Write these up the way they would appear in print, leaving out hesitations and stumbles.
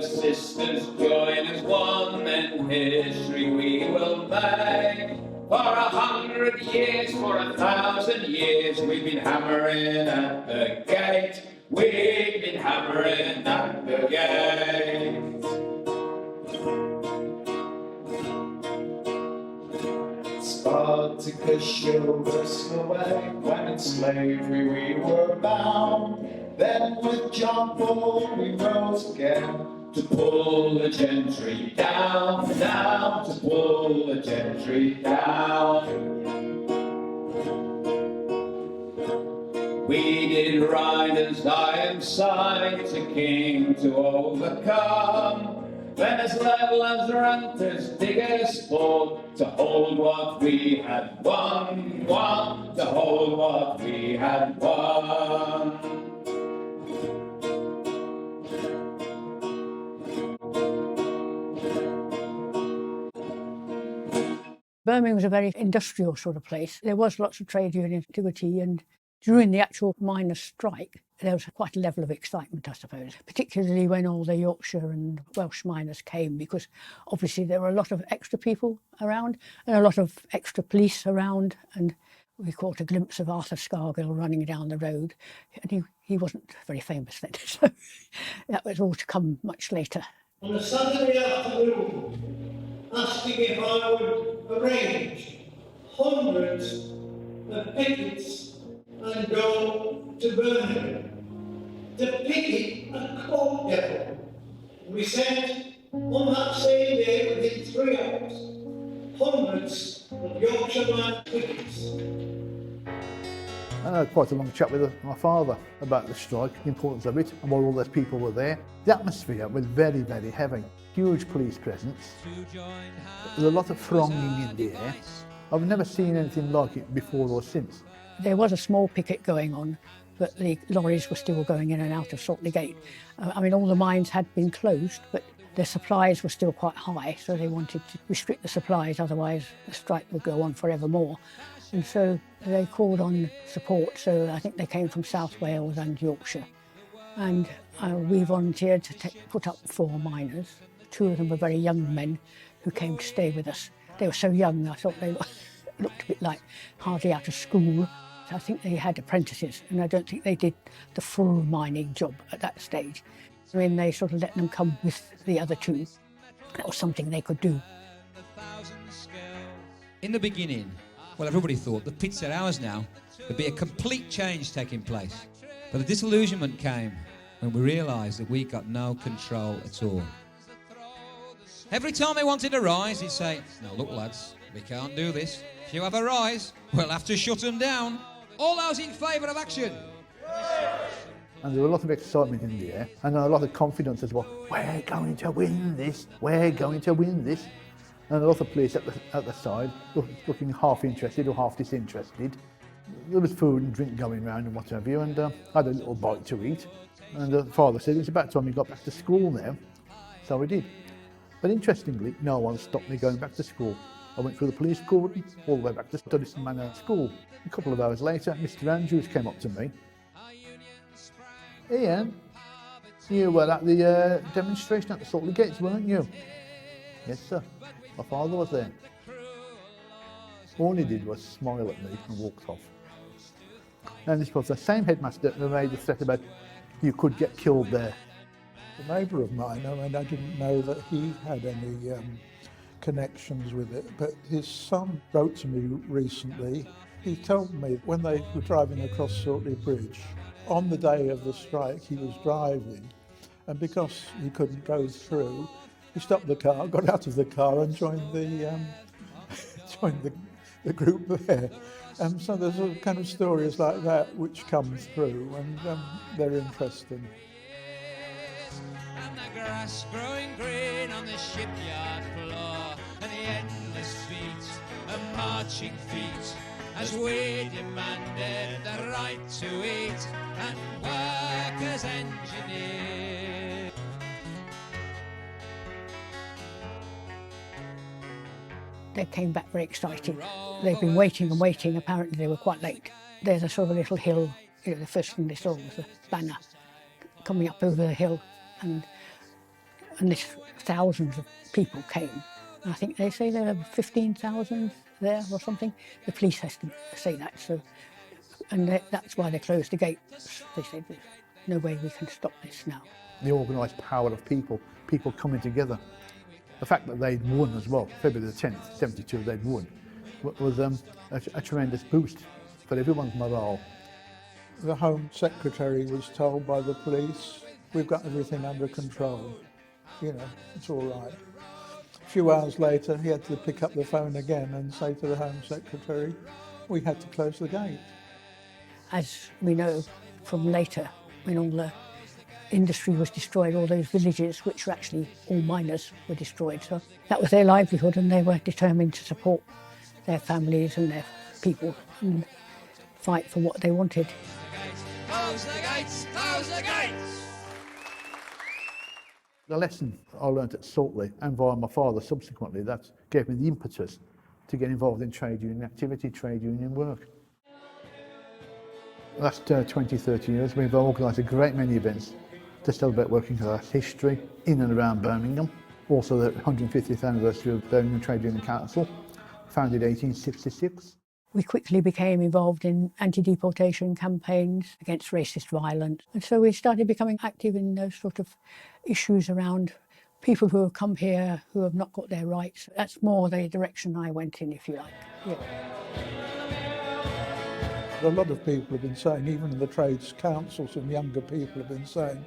sisters join as one, then history we will make. For 100 years, for 1,000 years, we've been hammering at the gate. We've been hammering at the gate. Spartacus showed us the way when in slavery we were bound. Then with John Paul we rose again to pull the gentry down, down, to pull the gentry down. We did riders die in sight, a king to overcome. Then as level as renters, diggers fought to hold what we had won, won, to hold what we had won. Birmingham was a very industrial sort of place. There was lots of trade union activity, and during the actual miners' strike, there was quite a level of excitement, I suppose, particularly when all the Yorkshire and Welsh miners came, because obviously there were a lot of extra people around and a lot of extra police around, and we caught a glimpse of Arthur Scargill running down the road, and he wasn't very famous then, so that was all to come much later. On a Saturday afternoon, asking if I would arrange hundreds of pickets and go to Birmingham to picket a court depot. We sent on that same day, within 3 hours, hundreds of Yorkshire mine pickets. I had quite a long chat with my father about the strike, the importance of it, and why all those people were there. The atmosphere was very, very heavy. Huge police presence. There was a lot of thronging in the air. I've never seen anything like it before or since. There was a small picket going on, but the lorries were still going in and out of Saltley Gate. I mean, all the mines had been closed, but their supplies were still quite high, so they wanted to restrict the supplies, otherwise the strike would go on forevermore. And so they called on support, so I think they came from South Wales and Yorkshire. And we volunteered to put up 4 miners. 2 of them were very young men who came to stay with us. They were so young, I thought they looked a bit like hardly out of school. I think they had apprentices, and I don't think they did the full mining job at that stage. I mean, they sort of let them come with the other 2. That was something they could do. In the beginning, well, everybody thought the pits are ours now. There'd be a complete change taking place. But the disillusionment came when we realised that we got no control at all. Every time they wanted a rise, he'd say, "No, look, lads, we can't do this. If you have a rise, we'll have to shut them down. All those in favour of action?" And there was a lot of excitement in the air, and a lot of confidence as well. We're going to win this, we're going to win this. And a lot of police at the side, looking half interested or half disinterested. There was food and drink going round and what have you, and I had a little bite to eat. And the father said, "It's about time we got back to school now." So we did. But interestingly, no one stopped me going back to school. I went through the police cordon, all the way back to Studison Manor School. A couple of hours later, Mr. Andrews came up to me. "Ian, you were at the demonstration at the Saltley Gates, weren't you?" "Yes, sir. My father was there." All he did was smile at me and walked off. And this was the same headmaster who made the threat about you could get killed there. A neighbour of mine, I mean, I didn't know that he had any connections with it, but his son wrote to me recently. He told me when they were driving across Saltley Bridge, on the day of the strike he was driving, and because he couldn't go through, he stopped the car, got out of the car and joined the the group there. So there's all kind of stories like that which come through, and they're interesting. And the grass growing green on the shipyard floor, and the endless feet of marching feet, as we demanded the right to eat and work as engineers. They came back very excited. They'd been waiting and waiting. Apparently they were quite late. There's a sort of a little hill. The first thing they saw was a banner coming up over the hill, and and this thousands of people came. I think they say there were 15,000 there or something. The police has to say that, so, and that's why they closed the gate. They said, there's no way we can stop this now. The organised power of people coming together. The fact that they'd won as well, February the 10th, 72, they'd won, was a tremendous boost for everyone's morale. The Home Secretary was told by the police, we've got everything under control. You know, it's all right. A few hours later, he had to pick up the phone again and say to the Home Secretary, we had to close the gate. As we know from later, when all the industry was destroyed, all those villages, which were actually all miners, were destroyed. So that was their livelihood, and they were determined to support their families and their people and fight for what they wanted. Close the gates! Close the gates! The lesson I learnt at Saltley, and via my father subsequently, that gave me the impetus to get involved in trade union activity, trade union work. The last 20, 30 years, we've organised a great many events to celebrate working class history in and around Birmingham. Also the 150th anniversary of Birmingham Trade Union Council, founded 1866. We quickly became involved in anti-deportation campaigns against racist violence. And so we started becoming active in those sort of issues around people who have come here who have not got their rights. That's more the direction I went in, if you like. Yeah. A lot of people have been saying, even in the trades councils and younger people have been saying,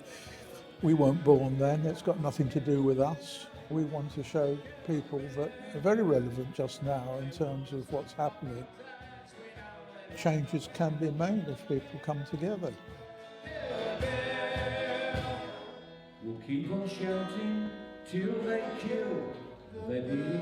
we weren't born then, it's got nothing to do with us. We want to show people that are very relevant just now in terms of what's happening. Changes can be made if people come together. We'll keep on shouting till they kill, they believe.